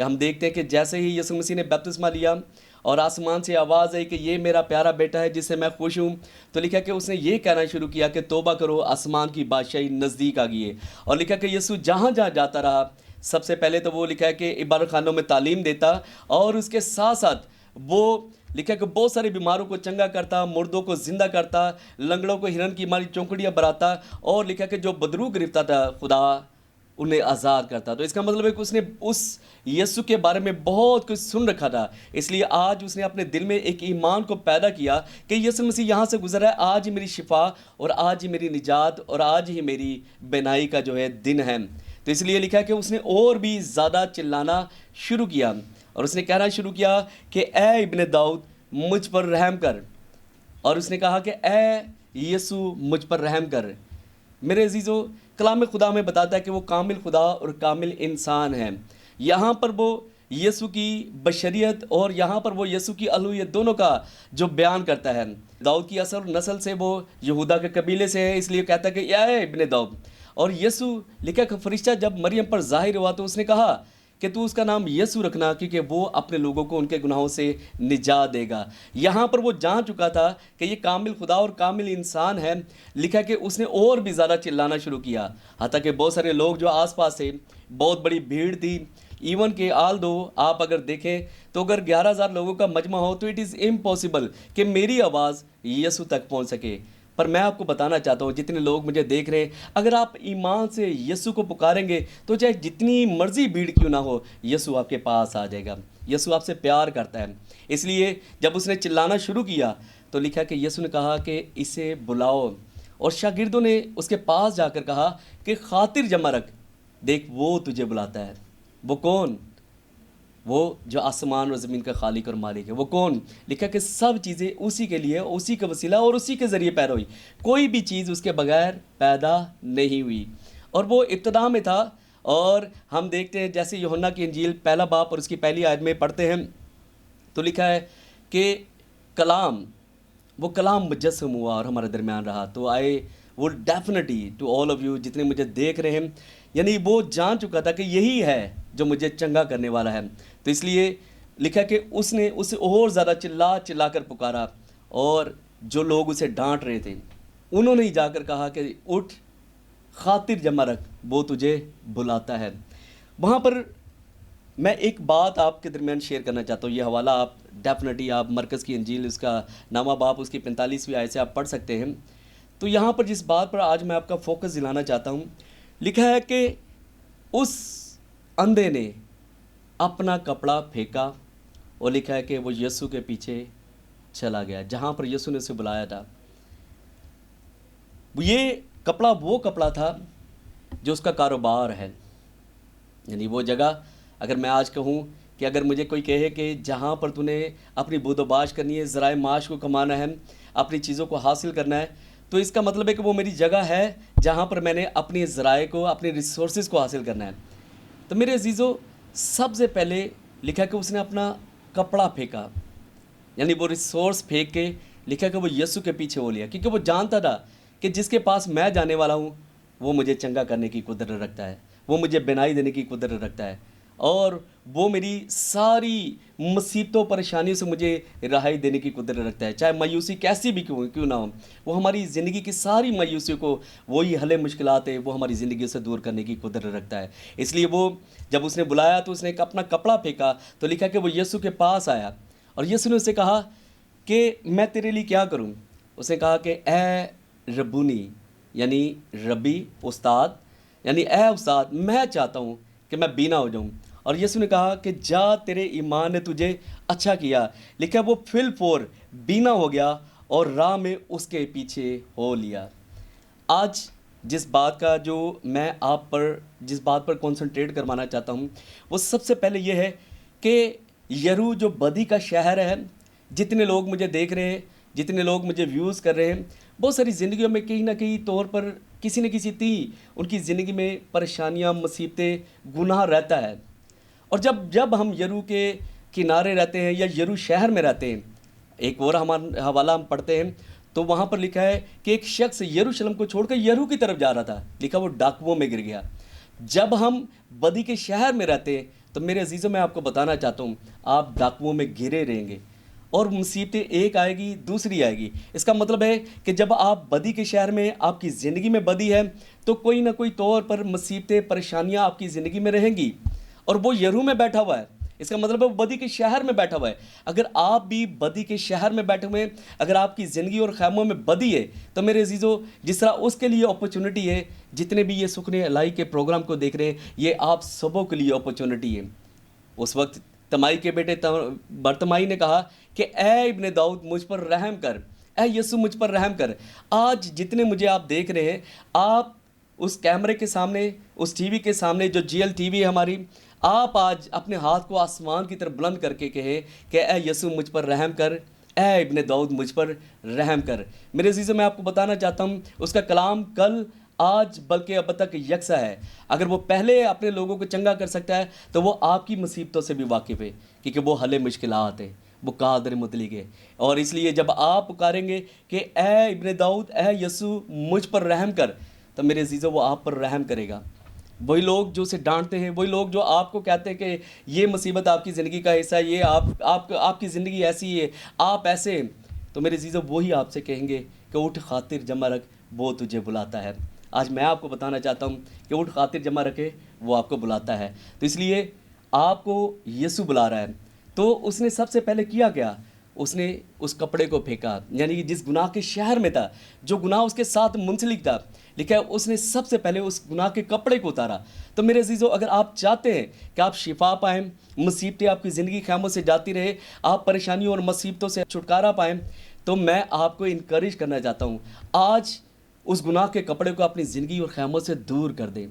کہ ہم دیکھتے ہیں کہ جیسے ہی یسوع مسیح نے بپتسمہ لیا اور آسمان سے آواز آئی کہ یہ میرا پیارا بیٹا ہے جس سے میں خوش ہوں، تو لکھا کہ اس نے یہ کہنا شروع کیا کہ توبہ کرو، آسمان کی بادشاہی نزدیک آ گئی ہے۔ اور لکھا کہ یسوع جہاں جہاں جاتا رہا، سب سے پہلے تو وہ لکھا ہے کہ عبادت خانوں میں تعلیم دیتا، اور اس کے ساتھ ساتھ وہ لکھا کہ بہت سارے بیماروں کو چنگا کرتا، مردوں کو زندہ کرتا، لنگڑوں کو ہرن کی ماری چونکڑیاں بھراتا، اور لکھا کہ جو بدرو گرفتار تھا خدا انہیں آزاد کرتا۔ تو اس کا مطلب ہے کہ اس نے اس یسوع کے بارے میں بہت کچھ سن رکھا تھا، اس لیے آج اس نے اپنے دل میں ایک ایمان کو پیدا کیا کہ یسوع مسیح یہاں سے گزر ہے، آج ہی میری شفا اور آج ہی میری نجات اور آج ہی میری بینائی کا جو ہے دن ہے۔ تو اس لیے لکھا ہے کہ اس نے اور بھی زیادہ چلانا شروع کیا، اور اس نے کہنا شروع کیا کہ اے ابن داؤد مجھ پر رحم کر، اور اس نے کہا کہ اے یسوع مجھ پر رحم کر۔ میرے عزیزو، کلام خدا میں بتاتا ہے کہ وہ کامل خدا اور کامل انسان ہے۔ یہاں پر وہ یسوع کی بشریت اور یہاں پر وہ یسوع کی الوہیت دونوں کا جو بیان کرتا ہے۔ داؤد کی اصل نسل سے، وہ یہودا کے قبیلے سے ہے، اس لیے کہتا ہے کہ اے ابن داؤد۔ اور یسوع لکھا کہ فرشتہ جب مریم پر ظاہر ہوا تو اس نے کہا کہ تو اس کا نام یسوع رکھنا، کیونکہ وہ اپنے لوگوں کو ان کے گناہوں سے نجات دے گا۔ یہاں پر وہ جان چکا تھا کہ یہ کامل خدا اور کامل انسان ہے۔ لکھا کہ اس نے اور بھی زیادہ چلانا شروع کیا، حتیٰ کہ بہت سارے لوگ جو آس پاس سے، بہت بڑی بھیڑ تھی، ایون کہ آل دو آپ اگر دیکھیں تو اگر 11,000 لوگوں کا مجمع ہو تو اٹ از امپاسبل کہ میری آواز یسوع تک پہنچ سکے۔ پر میں آپ کو بتانا چاہتا ہوں، جتنے لوگ مجھے دیکھ رہے ہیں، اگر آپ ایمان سے یسوع کو پکاریں گے تو چاہے جتنی مرضی بھیڑ کیوں نہ ہو، یسوع آپ کے پاس آ جائے گا۔ یسوع آپ سے پیار کرتا ہے، اس لیے جب اس نے چلانا شروع کیا تو لکھا کہ یسوع نے کہا کہ اسے بلاؤ، اور شاگردوں نے اس کے پاس جا کر کہا کہ خاطر جمع رکھ، دیکھ وہ تجھے بلاتا ہے۔ وہ کون؟ وہ جو آسمان اور زمین کا خالق اور مالک ہے۔ وہ کون؟ لکھا کہ سب چیزیں اسی کے لیے، اسی کا وسیلہ اور اسی کے ذریعے پیدا ہوئی، کوئی بھی چیز اس کے بغیر پیدا نہیں ہوئی، اور وہ ابتدا میں تھا۔ اور ہم دیکھتے ہیں جیسے یوحنا کی انجیل پہلا باب اور اس کی پہلی آیت میں پڑھتے ہیں تو لکھا ہے کہ وہ کلام مجسم ہوا اور ہمارے درمیان رہا۔ تو I would definitely to all of you جتنے مجھے دیکھ رہے ہیں، یعنی وہ جان چکا تھا کہ یہی ہے جو مجھے چنگا کرنے والا ہے۔ تو اس لیے لکھا کہ اس نے اسے اور زیادہ چلا کر پکارا، اور جو لوگ اسے ڈانٹ رہے تھے انہوں نے جا کر کہا کہ اٹھ، خاطر جمع رکھ، وہ تجھے بلاتا ہے۔ وہاں پر میں ایک بات آپ کے درمیان شیئر کرنا چاہتا ہوں، یہ حوالہ آپ ڈیفینیٹلی آپ مرکز کی انجیل اس کا 9واں باب اس کی 45ویں آیت سے آپ پڑھ سکتے ہیں۔ تو یہاں پر جس بات پر آج میں آپ کا فوکس دلانا چاہتا ہوں، لکھا ہے کہ اس اندھے نے اپنا کپڑا پھینکا، اور لکھا ہے کہ وہ یسوع کے پیچھے چلا گیا جہاں پر یسوع نے اسے بلایا تھا۔ یہ کپڑا وہ کپڑا تھا جو اس کا کاروبار ہے، یعنی وہ جگہ، اگر میں آج کہوں کہ اگر مجھے کوئی کہے کہ جہاں پر تو نے اپنی بود و باش کرنی ہے، ذرائع معاش کو کمانا ہے، اپنی چیزوں کو حاصل کرنا ہے، تو اس کا مطلب ہے کہ وہ میری جگہ ہے جہاں پر میں نے اپنی ذرائع کو، اپنے ریسورسز کو حاصل کرنا ہے۔ تو میرے عزیزو، سب سے پہلے لکھا کہ اس نے اپنا کپڑا پھینکا، یعنی وہ ریسورس پھینک کے لکھا کہ وہ یسوع کے پیچھے ہو لیا، کیونکہ وہ جانتا تھا کہ جس کے پاس میں جانے والا ہوں وہ مجھے چنگا کرنے کی قدرت رکھتا ہے، وہ مجھے بینائی دینے کی قدرت رکھتا ہے، اور وہ میری ساری مصیبتوں پریشانیوں سے مجھے رہائی دینے کی قدرت رکھتا ہے، چاہے مایوسی کیسی بھی کیوں نہ ہو۔ وہ ہماری زندگی کی ساری مایوسیوں کو، وہی حل مشکلات ہے، وہ ہماری زندگی سے دور کرنے کی قدرت رکھتا ہے۔ اس لیے وہ جب اس نے بلایا تو اس نے اپنا کپڑا پھینکا، تو لکھا کہ وہ یسوع کے پاس آیا، اور یسوع نے اسے کہا کہ میں تیرے لیے کیا کروں؟ اس نے کہا کہ اے ربونی، یعنی ربی، استاد، یعنی اے استاد، میں چاہتا ہوں کہ میں بینا ہو جاؤں۔ اور یسوع نے کہا کہ جا، تیرے ایمان نے تجھے اچھا کیا۔ لکھا وہ فل فور بینا ہو گیا اور راہ میں اس کے پیچھے ہو لیا۔ آج جس بات پر کنسنٹریٹ کروانا چاہتا ہوں، وہ سب سے پہلے یہ ہے کہ یرو جو بدی کا شہر ہے، جتنے لوگ مجھے دیکھ رہے ہیں، جتنے لوگ مجھے ویوز کر رہے ہیں، بہت ساری زندگیوں میں کہیں نہ کہیں طور پر کسی نہ کسی ان کی زندگی میں پریشانیاں، مصیبتیں، گناہ رہتا ہے۔ اور جب ہم یرو کے کنارے رہتے ہیں یا یرو شہر میں رہتے ہیں، ایک اور ہمارا حوالہ ہم پڑھتے ہیں تو وہاں پر لکھا ہے کہ ایک شخص یروشلم کو چھوڑ کر یرو کی طرف جا رہا تھا، لکھا وہ ڈاکوؤں میں گر گیا۔ جب ہم بدی کے شہر میں رہتے ہیں تو میرے عزیزوں میں آپ کو بتانا چاہتا ہوں آپ ڈاکوؤں میں گھرے رہیں گے اور مصیبتیں ایک آئے گی دوسری آئے گی. اس کا مطلب ہے کہ جب آپ بدی کے شہر میں آپ کی زندگی میں بدی ہے تو کوئی نہ کوئی طور پر مصیبتیں پریشانیاں آپ کی زندگی میں رہیں گی. اور وہ یرو میں بیٹھا ہوا ہے, اس کا مطلب ہے وہ بدی کے شہر میں بیٹھا ہوا ہے. اگر آپ بھی بدی کے شہر میں بیٹھے ہوئے ہیں, اگر آپ کی زندگی اور خیموں میں بدی ہے, تو میرے عزیزو جس طرح اس کے لیے اپرچونٹی ہے, جتنے بھی یہ سکنے الہی کے پروگرام کو دیکھ رہے ہیں, یہ آپ سبوں کے لیے اپرچونٹی ہے. اس وقت تمائی کے بیٹے برتمائی نے کہا کہ اے ابن داؤد مجھ پر رحم کر, اے یسوع مجھ پر رحم کر. آج جتنے مجھے آپ دیکھ رہے ہیں, آپ اس کیمرے کے سامنے, اس ٹی وی کے سامنے جو جی ایل ٹی وی ہے ہماری, آپ آج اپنے ہاتھ کو آسمان کی طرف بلند کر کے کہے کہ اے یسوع مجھ پر رحم کر, اے ابن داؤد مجھ پر رحم کر. میرے عزیزوں میں آپ کو بتانا چاہتا ہوں اس کا کلام کل آج بلکہ اب تک یکساں ہے. اگر وہ پہلے اپنے لوگوں کو چنگا کر سکتا ہے تو وہ آپ کی مصیبتوں سے بھی واقف ہے, کیونکہ وہ حل مشکلات ہے, وہ قادر مطلق ہے. اور اس لیے جب آپ پکاریں گے کہ اے ابن داؤد, اے یسوع مجھ پر رحم کر, تو میرے عزیزوں وہ آپ پر رحم کرے گا. وہی لوگ جو اسے ڈانٹتے ہیں, وہی لوگ جو آپ کو کہتے ہیں کہ یہ مصیبت آپ کی زندگی کا حصہ ہے, یہ آپ کی زندگی ایسی ہے, آپ ایسے ہیں, تو میرے عزیزوں وہی آپ سے کہیں گے کہ اٹھ خاطر جمع رکھ, وہ تجھے بلاتا ہے. آج میں آپ کو بتانا چاہتا ہوں کہ اٹھ خاطر جمع رکھے, وہ آپ کو بلاتا ہے. تو اس لیے آپ کو یسوع بلا رہا ہے. تو اس نے سب سے پہلے کیا اس نے اس کپڑے کو پھینکا, یعنی کہ جس گناہ کے شہر میں تھا, جو گناہ اس کے ساتھ منسلک تھا, لکھا ہے اس نے سب سے پہلے اس گناہ کے کپڑے کو اتارا. تو میرے عزیزو اگر آپ چاہتے ہیں کہ آپ شفا پائیں, مصیبتیں آپ کی زندگی خیموں سے جاتی رہے, آپ پریشانیوں اور مصیبتوں سے چھٹکارا پائیں, تو میں آپ کو انکریج کرنا چاہتا ہوں آج اس گناہ کے کپڑے کو اپنی زندگی اور خیموں سے دور کر دیں.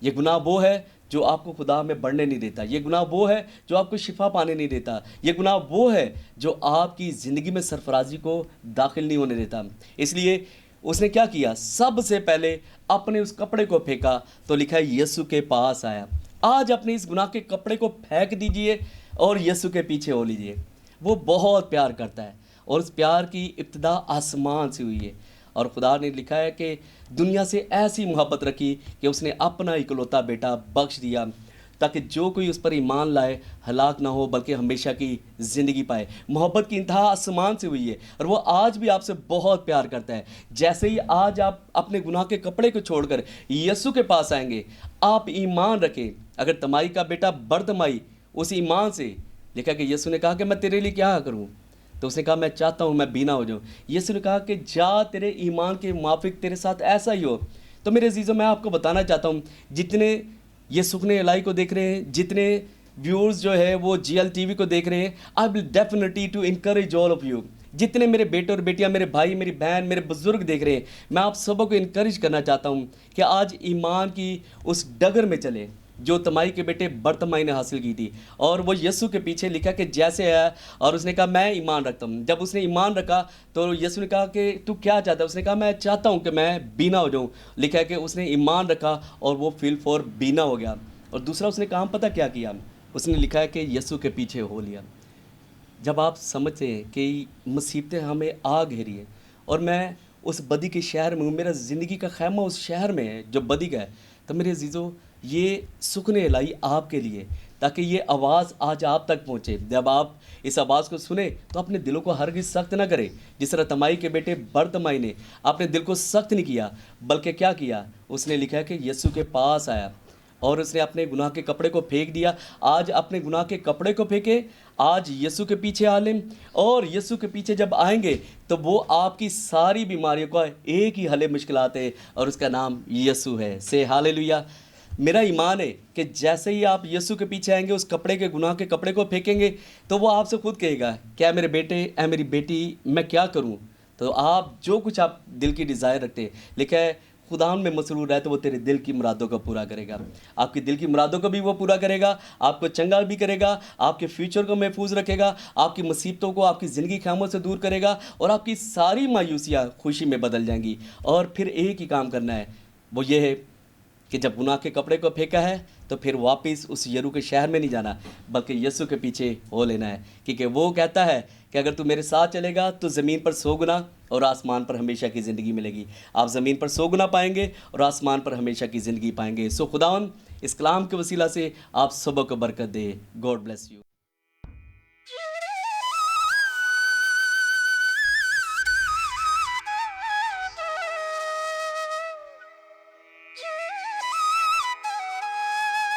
یہ گناہ وہ ہے جو آپ کو خدا میں بڑھنے نہیں دیتا, یہ گناہ وہ ہے جو آپ کو شفا پانے نہیں دیتا, یہ گناہ وہ ہے جو آپ کی زندگی میں سرفرازی کو داخل نہیں ہونے دیتا. اس لیے اس نے کیا سب سے پہلے اپنے اس کپڑے کو پھینکا, تو لکھا ہے یسوع کے پاس آیا. آج اپنے اس گناہ کے کپڑے کو پھینک دیجئے اور یسوع کے پیچھے ہو لیجئے. وہ بہت پیار کرتا ہے اور اس پیار کی ابتدا آسمان سے ہوئی ہے. اور خدا نے لکھا ہے کہ دنیا سے ایسی محبت رکھی کہ اس نے اپنا اکلوتا بیٹا بخش دیا, تاکہ جو کوئی اس پر ایمان لائے ہلاک نہ ہو بلکہ ہمیشہ کی زندگی پائے. محبت کی انتہا آسمان سے ہوئی ہے اور وہ آج بھی آپ سے بہت پیار کرتا ہے. جیسے ہی آج آپ اپنے گناہ کے کپڑے کو چھوڑ کر یسوع کے پاس آئیں گے, آپ ایمان رکھیں. اگر تمائی کا بیٹا برتمائی اس ایمان سے, لکھا کہ یسوع نے کہا کہ میں تیرے لیے کیا کروں, تو اس نے کہا میں چاہتا ہوں میں بینا ہو جاؤں. یسوع نے کہا کہ جا تیرے ایمان کے موافق تیرے ساتھ ایسا ہی ہو. تو میرے عزیزوں میں آپ کو بتانا چاہتا ہوں جتنے یہ سکنے الہی کو دیکھ رہے ہیں, جتنے ویورز جو ہے وہ جی ایل ٹی وی کو دیکھ رہے ہیں, I will definitely to encourage all of you. جتنے میرے بیٹے اور بیٹیاں, میرے بھائی, میری بہن, میرے بزرگ دیکھ رہے ہیں, میں آپ سبوں کو انکریج کرنا چاہتا ہوں کہ آج ایمان کی اس ڈگر میں چلے جو تمائی کے بیٹے برتمائی نے حاصل کی تھی. اور وہ یسوع کے پیچھے لکھا کہ جیسے آیا اور اس نے کہا میں ایمان رکھتا ہوں. جب اس نے ایمان رکھا تو یسوع نے کہا کہ تو کیا چاہتا ہے, اس نے کہا میں چاہتا ہوں کہ میں بینا ہو جاؤں. لکھا ہے کہ اس نے ایمان رکھا اور وہ فیل فور بینا ہو گیا. اور دوسرا اس نے کام پتہ کیا اس نے لکھا ہے کہ یسوع کے پیچھے ہو لیا. جب آپ سمجھتے ہیں کہ مصیبتیں ہمیں آ گھیری ہیں اور میں اس بدی کے شہر میں ہوں, میرا زندگی کا خیمہ اس شہر میں ہے جو بدی کا ہے, تو میرے عزیزو یہ سکن الہی آپ کے لیے, تاکہ یہ آواز آج آپ تک پہنچے. جب آپ اس آواز کو سنیں تو اپنے دلوں کو ہرگز سخت نہ کریں, جس طرح تمائی کے بیٹے برتمائی نے اپنے دل کو سخت نہیں کیا, بلکہ کیا اس نے لکھا ہے کہ یسوع کے پاس آیا اور اس نے اپنے گناہ کے کپڑے کو پھینک دیا. آج اپنے گناہ کے کپڑے کو پھینکے, آج یسوع کے پیچھے آ لیں, اور یسوع کے پیچھے جب آئیں گے تو وہ آپ کی ساری بیماریوں کا ایک ہی حل مشکلات ہے اور اس کا نام یسوع ہے. سے ہاللیلویا. میرا ایمان ہے کہ جیسے ہی آپ یسوع کے پیچھے آئیں گے, اس کپڑے کے گناہ کے کپڑے کو پھینکیں گے, تو وہ آپ سے خود کہے گا کیا میرے بیٹے, اے میری بیٹی, میں کیا کروں. تو آپ جو کچھ آپ دل کی ڈیزائر رکھتے ہیں, لکھا ہے خدا میں مسرور ہے تو وہ تیرے دل کی مرادوں کو پورا کرے گا. آپ کی دل کی مرادوں کو بھی وہ پورا کرے گا, آپ کو چنگا بھی کرے گا, آپ کے فیوچر کو محفوظ رکھے گا, آپ کی مصیبتوں کو آپ کی زندگی خیموں سے دور کرے گا, اور آپ کی ساری مایوسیاں خوشی میں بدل جائیں گی. اور پھر ایک ہی کام کرنا ہے, وہ یہ ہے کہ جب گناہ کے کپڑے کو پھینکا ہے تو پھر واپس اس یرو کے شہر میں نہیں جانا بلکہ یسوع کے پیچھے ہو لینا ہے، کیونکہ وہ کہتا ہے کہ اگر تو میرے ساتھ چلے گا تو زمین پر 100 گنا اور آسمان پر ہمیشہ کی زندگی ملے گی۔ آپ زمین پر 100 گنا پائیں گے اور آسمان پر ہمیشہ کی زندگی پائیں گے۔ سو خداوند اس کلام کے وسیلہ سے آپ سب کو برکت دے۔ God bless you.